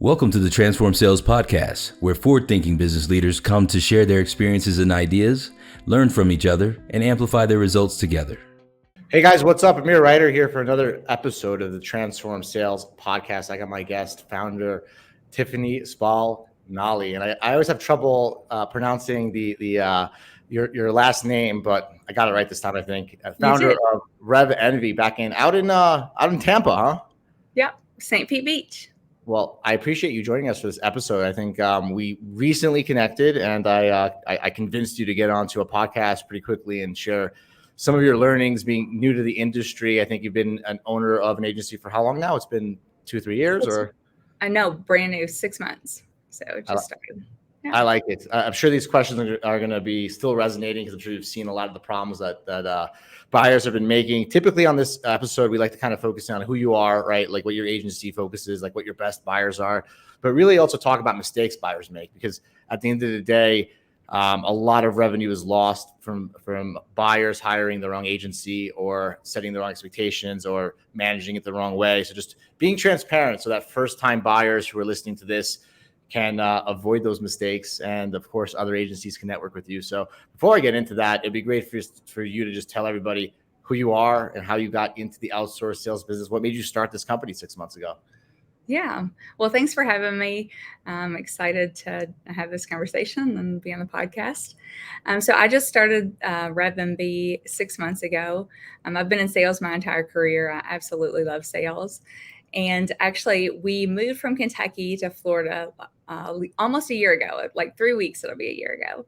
Welcome to the Transform Sales Podcast, where forward-thinking business leaders come to share their experiences and ideas, learn from each other, and amplify their results together. Hey guys, what's up? Amir Ryder here for another episode of the Transform Sales Podcast. I got my guest, founder Tiffany Spall-Nolly, and I always have trouble pronouncing your last name, but I got it right this time. I think founder of RevEnvy out in Tampa, huh? Yep, St. Pete Beach. Well, I appreciate you joining us for this episode. I think we recently connected, and I convinced you to get onto a podcast pretty quickly and share some of your learnings being new to the industry. I think you've been an owner of an agency for how long now? It's been 2-3 years, or? I know, brand new, 6 months. So it just started. Yeah. I like it. I'm sure these questions are going to be still resonating because I'm sure you've seen a lot of the problems that buyers have been making. Typically on this episode, we like to kind of focus on who you are, right? Like what your agency focuses, like what your best buyers are, but really also talk about mistakes buyers make, because at the end of the day, a lot of revenue is lost from buyers hiring the wrong agency or setting the wrong expectations or managing it the wrong way. So just being transparent so that first-time buyers who are listening to this can avoid those mistakes. And of course, other agencies can network with you. So before I get into that, it'd be great for you to just tell everybody who you are and how you got into the outsourced sales business. What made you start this company 6 months ago? Yeah. Well, thanks for having me. I'm excited to have this conversation and be on the podcast. So I just started RevEnvy 6 months ago. I've been in sales my entire career. I absolutely love sales. And actually, we moved from Kentucky to Florida almost a year ago, like 3 weeks, it'll be a year ago.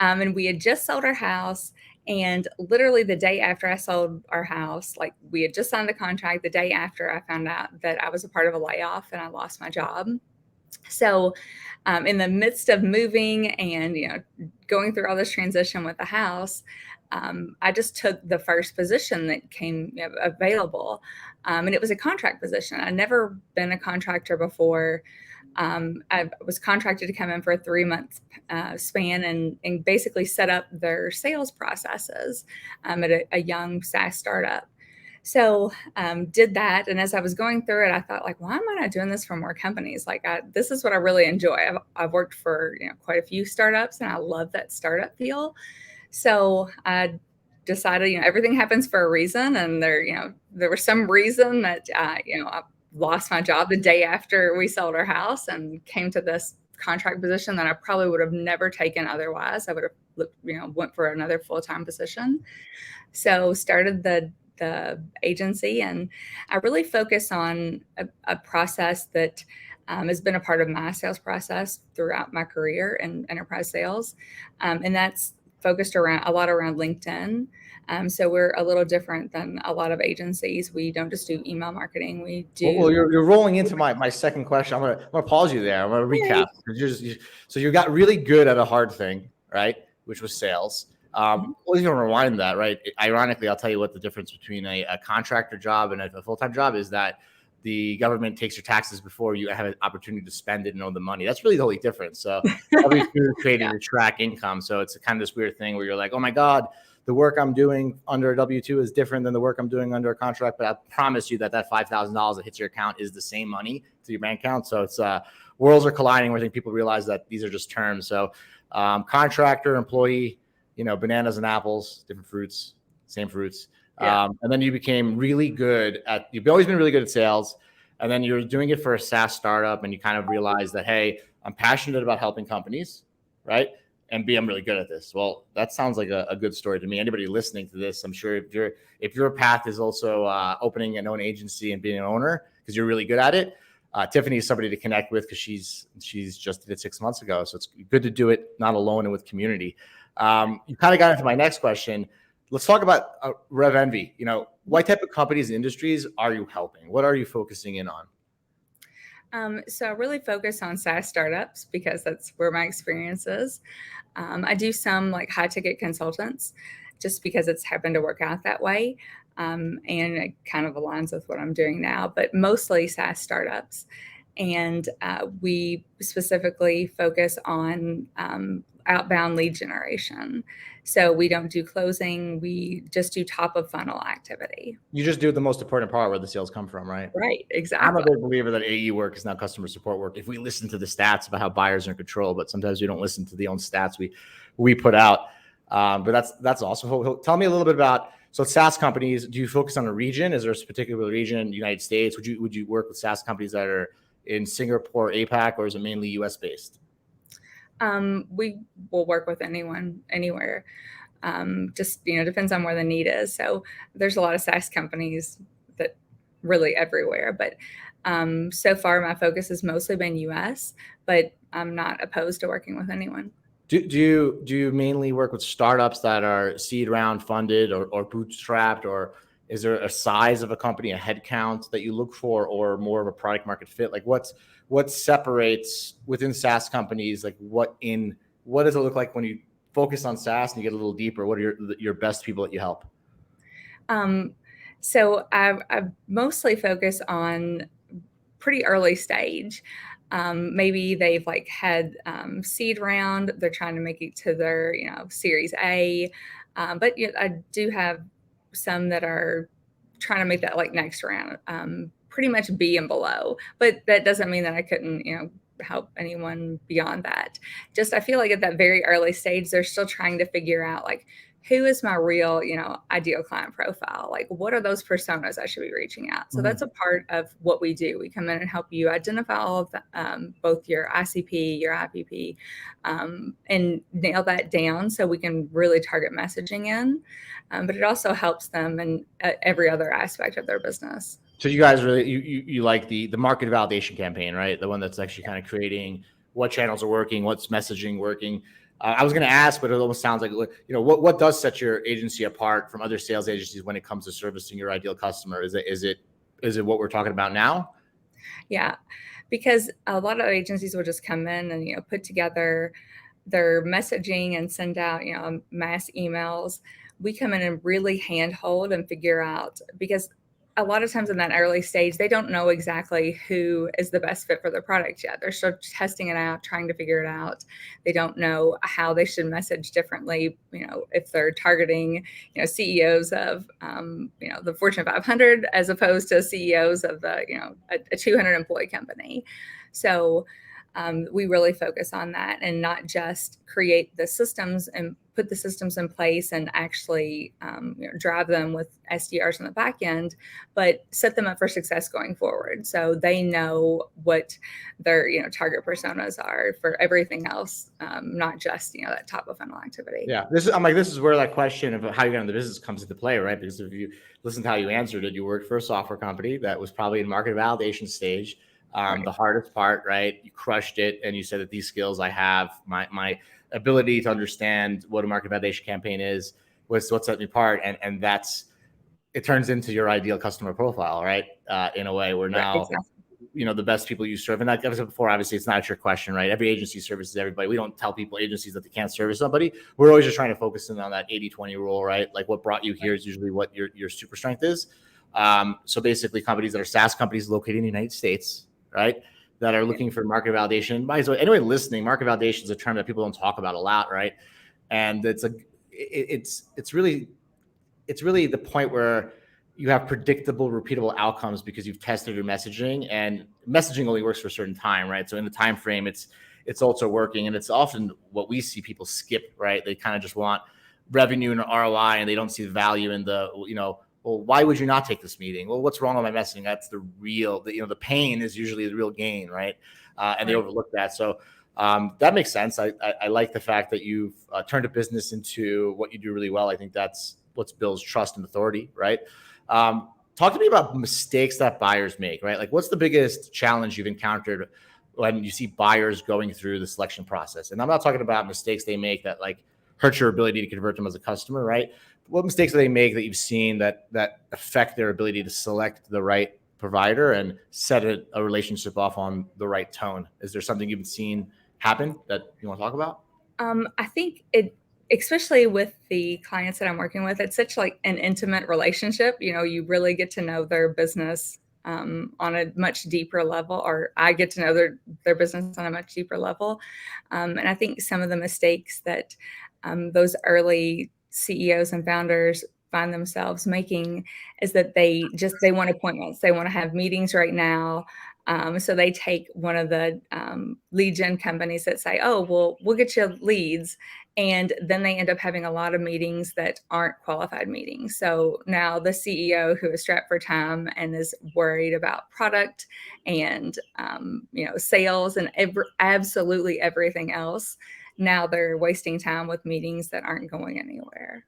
And we had just sold our house. And literally the day after I sold our house, like we had just signed the contract, the day after I found out that I was a part of a layoff and I lost my job. So in the midst of moving and, going through all this transition with the house, I just took the first position that came available. And it was a contract position. I'd never been a contractor before. I was contracted to come in for a 3-month span and basically set up their sales processes at a young SaaS startup. So did that. And as I was going through it, I thought, like, why am I not doing this for more companies? Like, this is what I really enjoy. I've worked for quite a few startups, and I love that startup feel. So I decided, everything happens for a reason. And there was some reason that, I lost my job the day after we sold our house and came to this contract position that I probably would have never taken otherwise. I would have went for another full-time position. So started the agency, and I really focus on a process that has been a part of my sales process throughout my career in enterprise sales. And that's focused a lot around LinkedIn. So we're a little different than a lot of agencies. We don't just do email marketing. We do. Well, you're rolling into my second question. I'm gonna pause you there. I'm gonna recap. So you got really good at a hard thing, right? Which was sales. Well, you can rewind that, right? Ironically, I'll tell you what the difference between a contractor job and a full-time job is, that the government takes your taxes before you have an opportunity to spend it and own the money. That's really the only difference. So everything's created to track income. So it's kind of this weird thing where you're like, oh my God, the work I'm doing under a W-2 is different than the work I'm doing under a contract. But I promise you that $5,000 that hits your account is the same money to your bank account. So it's worlds are colliding where I think people realize that these are just terms. So contractor, employee, bananas and apples, different fruits, same fruits. Yeah. And then you've always been really good at sales. And then you're doing it for a SaaS startup, and you kind of realize that, hey, I'm passionate about helping companies, right? And B, I'm really good at this. Well, that sounds like a good story to me. Anybody listening to this, I'm sure if your path is also opening an own agency and being an owner because you're really good at it, Tiffany is somebody to connect with because she's just did it 6 months ago. So it's good to do it not alone and with community. You kind of got into my next question. Let's talk about RevEnvy. What type of companies and industries are you helping? What are you focusing in on? So I really focus on SaaS startups because that's where my experience is. I do some like high ticket consultants just because it's happened to work out that way. And it kind of aligns with what I'm doing now, but mostly SaaS startups. And we specifically focus on outbound lead generation. So we don't do closing. We just do top of funnel activity. You just do the most important part where the sales come from, right? Right, I'm a exactly. big believer that AE work is not customer support work. If we listen to the stats about how buyers are in control, but sometimes we don't listen to the own stats we put out. But that's awesome. Tell me a little bit about, so SaaS companies, do you focus on a region? Is there a particular region, United States? Would you work with SaaS companies that are in Singapore, APAC, or is it mainly US based? We will work with anyone, anywhere. Just, depends on where the need is. So there's a lot of SaaS companies that really everywhere, but so far my focus has mostly been US, but I'm not opposed to working with anyone. Do you mainly work with startups that are seed round funded or bootstrapped, or is there a size of a company, a headcount that you look for, or more of a product market fit? Like what separates within SaaS companies? Like what does it look like when you focus on SaaS and you get a little deeper? What are your best people that you help? So I mostly focus on pretty early stage. Maybe they've had seed round. They're trying to make it to their Series A, but I do have some that are trying to make that next round, pretty much B and below. But that doesn't mean that I couldn't help anyone beyond that. Just I feel like at that very early stage, they're still trying to figure out who is my real, ideal client profile? What are those personas I should be reaching out? So that's a part of what we do. We come in and help you identify all of the, both your ICP, your IPP, and nail that down so we can really target messaging in. But it also helps them in every other aspect of their business. So you guys really, you like the market validation campaign, right? The one that's actually kind of creating what channels are working, what's messaging working. I was going to ask, but it almost sounds like, what does set your agency apart from other sales agencies when it comes to servicing your ideal customer? Is it what we're talking about now? Yeah, because a lot of agencies will just come in and, put together their messaging and send out, mass emails. We come in and really handhold and figure out, because a lot of times in that early stage, they don't know exactly who is the best fit for their product yet. They're still testing it out, trying to figure it out. They don't know how they should message differently. If they're targeting, CEOs of, the Fortune 500 as opposed to CEOs of the, a 200 employee company. So we really focus on that and not just create the systems and put the systems in place and actually drive them with SDRs on the back end, but set them up for success going forward. So they know what their target personas are for everything else, not just that top of funnel activity. Yeah, this is where that question of how you got into the business comes into play, right? Because if you listen to how you answered it, you worked for a software company that was probably in market validation stage. Right. The hardest part, right? You crushed it, and you said that these skills I have, my ability to understand what a market validation campaign is, was what set me apart, and that's it turns into your ideal customer profile, right? In a way, where now, right, exactly, the best people you serve, and like I said before, obviously it's not a trick question, right? Every agency services everybody. We don't tell agencies that they can't service somebody. We're always just trying to focus in on that 80-20 rule, right? Like what brought you here is usually what your super strength is. So basically, companies that are SaaS companies located in the United States, right, that are looking for market validation. By the way, anyway, listening, market validation is a term that people don't talk about a lot, right? And it's really the point where you have predictable, repeatable outcomes because you've tested your messaging, and messaging only works for a certain time, right? So in the time frame, it's also working, and it's often what we see people skip, right? They kind of just want revenue and ROI, and they don't see the value in the, well, why would you not take this meeting? Well, what's wrong with my messaging? That's the real, the pain is usually the real gain, right? And they overlook that. So that makes sense. I like the fact that you've turned a business into what you do really well. I think that's what builds trust and authority, right? Talk to me about mistakes that buyers make, right? Like what's the biggest challenge you've encountered when you see buyers going through the selection process? And I'm not talking about mistakes they make that hurt your ability to convert them as a customer, right? What mistakes do they make that you've seen that affect their ability to select the right provider and set a relationship off on the right tone? Is there something you've seen happen that you want to talk about? I think especially with the clients that I'm working with, it's such an intimate relationship. You really get to know their business on a much deeper level, or I get to know their business on a much deeper level. And I think some of the mistakes that those early CEOs and founders find themselves making is that they want appointments. They want to have meetings right now. So they take one of the lead gen companies that say, oh, well, we'll get you leads. And then they end up having a lot of meetings that aren't qualified meetings. So now the CEO who is strapped for time and is worried about product and sales and absolutely everything else, now they're wasting time with meetings that aren't going anywhere.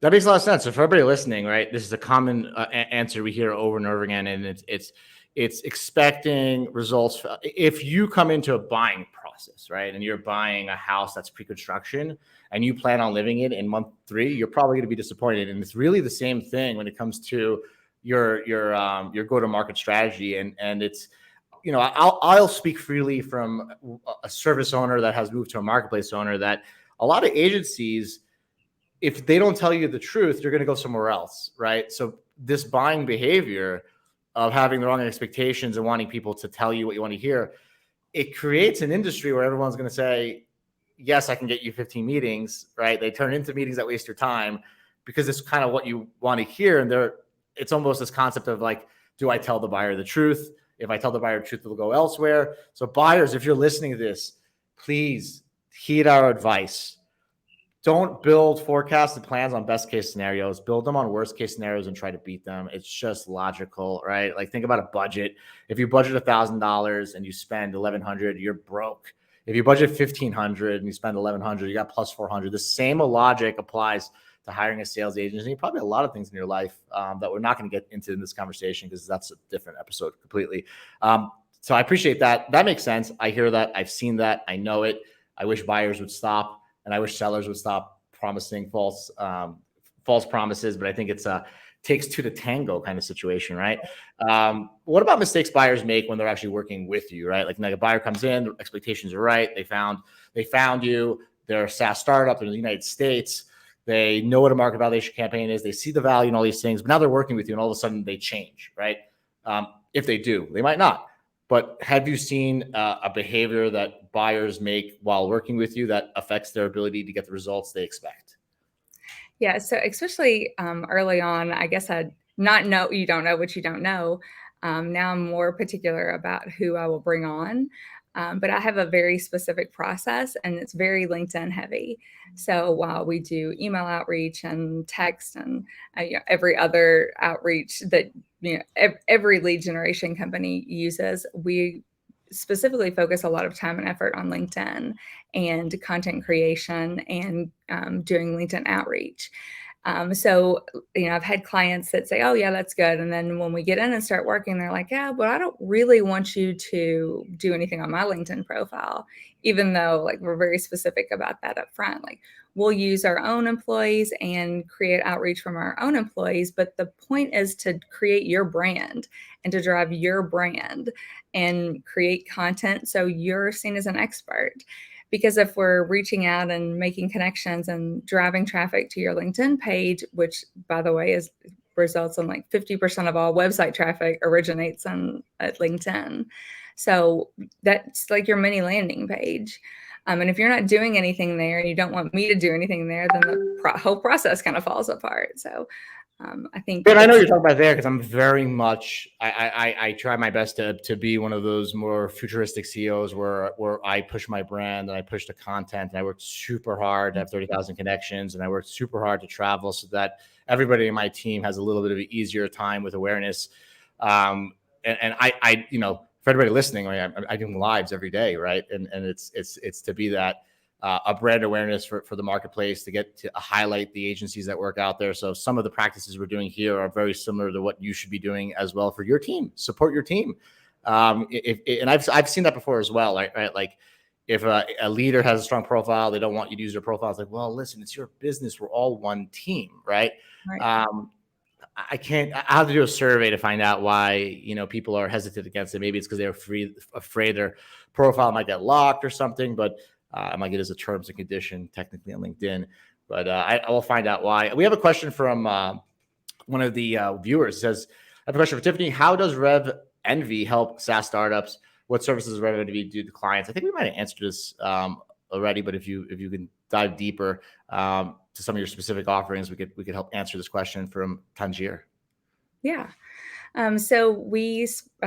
That makes a lot of sense. So for everybody listening, right, this is a common answer we hear over and over again, and it's expecting results. If you come into a buying process, right, and you're buying a house that's pre-construction and you plan on living it in month 3, you're probably going to be disappointed. And it's really the same thing when it comes to your go-to-market strategy. And it's, I'll speak freely from a service owner that has moved to a marketplace owner, that a lot of agencies, if they don't tell you the truth, you're going to go somewhere else, right? So this buying behavior of having the wrong expectations and wanting people to tell you what you want to hear, it creates an industry where everyone's going to say, yes, I can get you 15 meetings, right? They turn into meetings that waste your time because it's kind of what you want to hear. And it's almost this concept of like, do I tell the buyer the truth? If I tell the buyer the truth, they'll go elsewhere. So buyers, if you're listening to this, please heed our advice. Don't build forecasted plans on best case scenarios. Build them on worst case scenarios and try to beat them. It's just logical, right? Like, think about a budget. If you budget $1,000 and you spend $1,100, you're broke. If you budget $1,500 and you spend $1,100, you got plus $400. The same logic applies to hiring a sales agent. And probably a lot of things in your life that we're not going to get into in this conversation because that's a different episode completely. So I appreciate that. That makes sense. I hear that. I've seen that. I know it. I wish buyers would stop. And I wish sellers would stop promising false promises. But I think it's a takes two to tango kind of situation, right? What about mistakes buyers make when they're actually working with you, right? Like a buyer comes in, the expectations are right. They found you. They're a SaaS startup in the United States. They know what a market validation campaign is. They see the value in all these things. But now they're working with you, and all of a sudden they change, right? If they do, they might not. But have you seen a behavior that buyers make while working with you that affects their ability to get the results they expect? Yeah, so especially early on, I guess you don't know what you don't know. Now I'm more particular about who I will bring on. But I have a very specific process, and it's very LinkedIn heavy. So while we do email outreach and text and every other outreach that every lead generation company uses, we specifically focus a lot of time and effort on LinkedIn and content creation and doing LinkedIn outreach. So, I've had clients that say, oh, yeah, that's good. And then when we get in and start working, they're like, yeah, but I don't really want you to do anything on my LinkedIn profile, even though like we're very specific about that up front. Like, we'll use our own employees and create outreach from our own employees. But the point is to create your brand and to drive your brand and create content so you're seen as an expert. Because if we're reaching out and making connections and driving traffic to your LinkedIn page, which, by the way, results in like 50% of all website traffic originates at LinkedIn. So that's like your mini landing page. And if you're not doing anything there and you don't want me to do anything there, then the whole process kind of falls apart. So I think. And I know you're talking about there because I'm very much, I try my best to be one of those more futuristic CEOs where I push my brand and I push the content, and I worked super hard to have 30,000 connections, and I worked super hard to travel so that everybody in my team has a little bit of an easier time with awareness. And I for everybody listening, I do lives every day, right? And it's to be that a brand awareness for the marketplace, to get to highlight the agencies that work out there. So some of the practices we're doing here are very similar to what you should be doing as well for your team. Support your team. And I've seen that before as well, right? Like if a leader has a strong profile, they don't want you to use their profile. It's like, well, listen, it's your business. We're all one team, right? Right. I have to do a survey to find out why, people are hesitant against it. Maybe it's because they're afraid their profile might get locked or something, but I might get as a terms and condition technically on LinkedIn, but I will find out why. We have a question from one of the viewers. It says, have a question for Tiffany. How does RevEnvy help SaaS startups? What services does RevEnvy do to clients? I think we might have answered this already, but if you can dive deeper to some of your specific offerings, we could help answer this question from Tangier. Yeah. So we set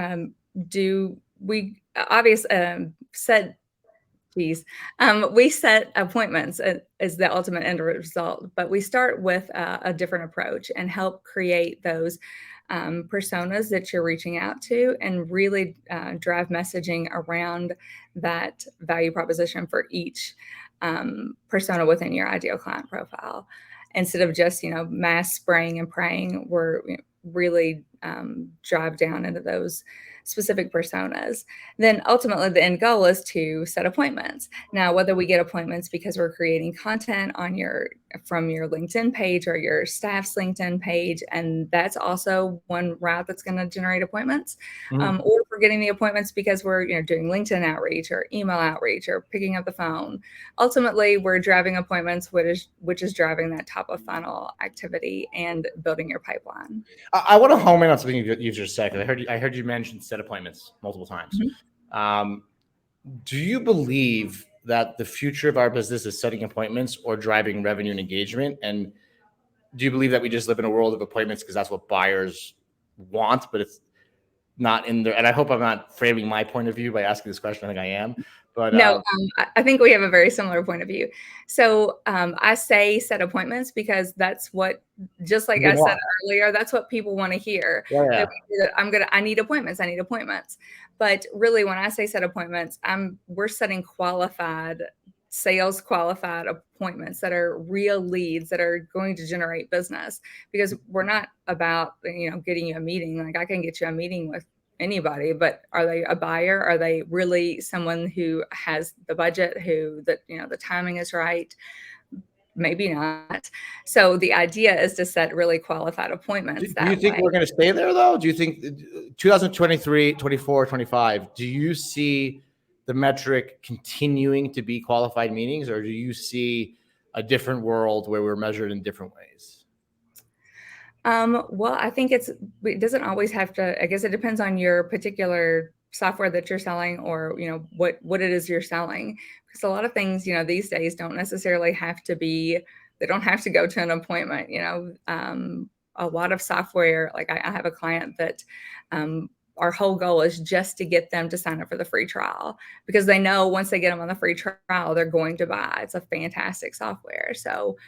appointments as the ultimate end result, but we start with a different approach and help create those personas that you're reaching out to, and really drive messaging around that value proposition for each persona within your ideal client profile. Instead of just, mass spraying and praying, we're really drive down into those specific personas. Then ultimately the end goal is to set appointments. Now, whether we get appointments because we're creating content from your LinkedIn page or your staff's LinkedIn page, and that's also one route that's going to generate appointments, or if we're getting the appointments because we're doing LinkedIn outreach or email outreach or picking up the phone. Ultimately, we're driving appointments, which is driving that top of funnel activity and building your pipeline. I want to home in on something you just said, because I heard you mention set appointments multiple times. Mm-hmm. Do you believe that the future of our business is setting appointments or driving revenue and engagement? And do you believe that we just live in a world of appointments because that's what buyers want, but it's not in there? And I hope I'm not framing my point of view by asking this question. I think I am. But no, I think we have a very similar point of view. So I say set appointments because that's what, just like I said earlier, that's what people want to hear. Yeah. I need appointments. I need appointments. But really, when I say set appointments, we're setting sales qualified appointments that are real leads that are going to generate business, because we're not about, getting you a meeting. Like, I can get you a meeting with anybody, but are they a buyer? Are they really someone who has the budget, the timing is right? Maybe not. So the idea is to set really qualified appointments. Do you think we're going to stay there though? Do you think 2023, 24, 25, do you see the metric continuing to be qualified meetings, or do you see a different world where we're measured in different ways? Well, I think it doesn't always have to. I guess it depends on your particular software that you're selling, or what it is you're selling. Because a lot of things, these days don't necessarily have to be. They don't have to go to an appointment. A lot of software, like I have a client that our whole goal is just to get them to sign up for the free trial, because they know once they get them on the free trial, they're going to buy. It's a fantastic software. So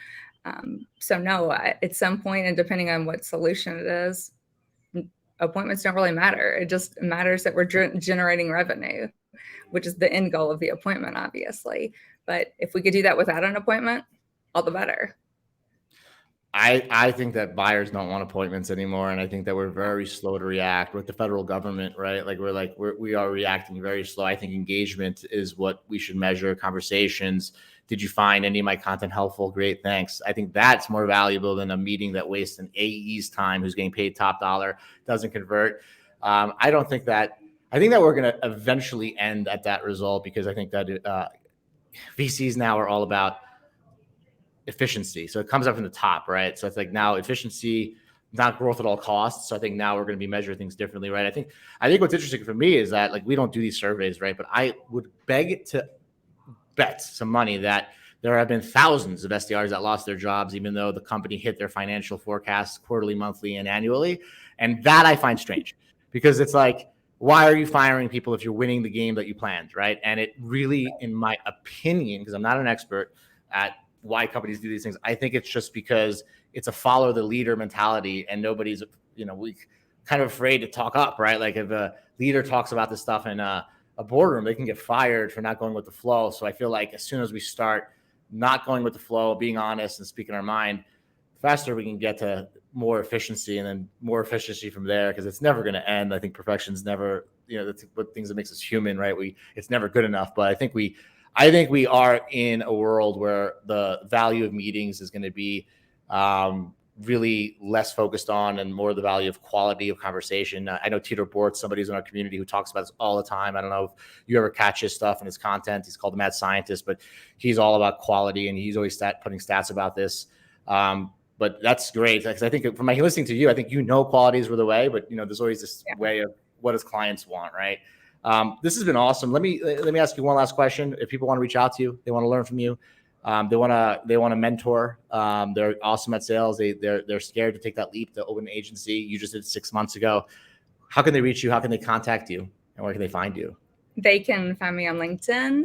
no, at some point, and depending on what solution it is, appointments don't really matter. It just matters that we're generating revenue, which is the end goal of the appointment, obviously. But if we could do that without an appointment, all the better. I think that buyers don't want appointments anymore. And I think that we're very slow to react with the federal government, right? We are reacting very slow. I think engagement is what we should measure. Conversations. Did you find any of my content helpful? Great, thanks. I think that's more valuable than a meeting that wastes an AE's time, who's getting paid top dollar, doesn't convert. I think that we're going to eventually end at that result, because I think that VCs now are all about efficiency. So it comes up from the top, right? So it's like now efficiency, not growth at all costs. So I think now we're going to be measuring things differently, right? I think what's interesting for me is that we don't do these surveys, right? But I would beg to bet some money that there have been thousands of SDRs that lost their jobs, even though the company hit their financial forecasts quarterly, monthly, and annually. And that I find strange, because it's like, why are you firing people if you're winning the game that you planned, right? And it really, in my opinion, because I'm not an expert at why companies do these things, I think it's just because it's a follow the leader mentality, and nobody's, we kind of afraid to talk up, right? Like if a leader talks about this stuff in a boardroom, they can get fired for not going with the flow. So I feel like as soon as we start not going with the flow, being honest and speaking our mind, faster we can get to more efficiency, and then more efficiency from there, because it's never going to end. I think perfection's never, that's what things that makes us human, right? It's never good enough. But I think we are in a world where the value of meetings is going to be really less focused on, and more the value of quality of conversation. I know Tito Bort, somebody's in our community who talks about this all the time. I don't know if you ever catch his stuff and his content. He's called the Mad Scientist, but he's all about quality, and he's always putting stats about this. but that's great because I think from my listening to you, I think quality is the way, but there's always this way of what does clients want, right? This has been awesome. Let me ask you one last question. If people want to reach out to you, they want to learn from you, they want to mentor. They're awesome at sales. They're scared to take that leap to open an agency. You just did 6 months ago. How can they reach you? How can they contact you? And where can they find you? They can find me on LinkedIn.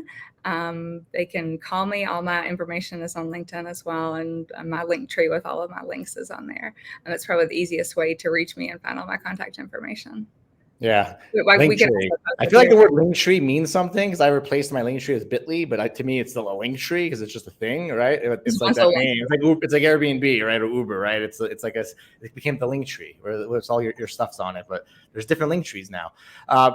They can call me. All my information is on LinkedIn as well. And my link tree with all of my links is on there. And that's probably the easiest way to reach me and find all my contact information. Yeah. I feel like the word link tree means something because I replaced my link tree with Bitly, but to me, it's still a link tree because it's just a thing, right? It's like that name. It's like Airbnb, right? Or Uber, right? It's like it became the link tree where it's all your stuff's on it, but there's different link trees now.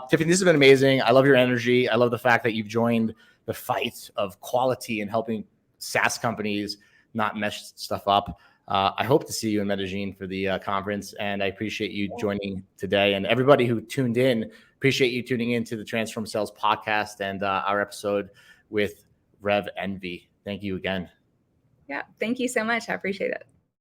Tiffany, this has been amazing. I love your energy. I love the fact that you've joined the fight of quality and helping SaaS companies not mess stuff up. I hope to see you in Medellin for the conference, and I appreciate you joining today. And everybody who tuned in, appreciate you tuning in to the Transform Sales podcast and our episode with RevEnvy. Thank you again. Yeah, thank you so much. I appreciate it.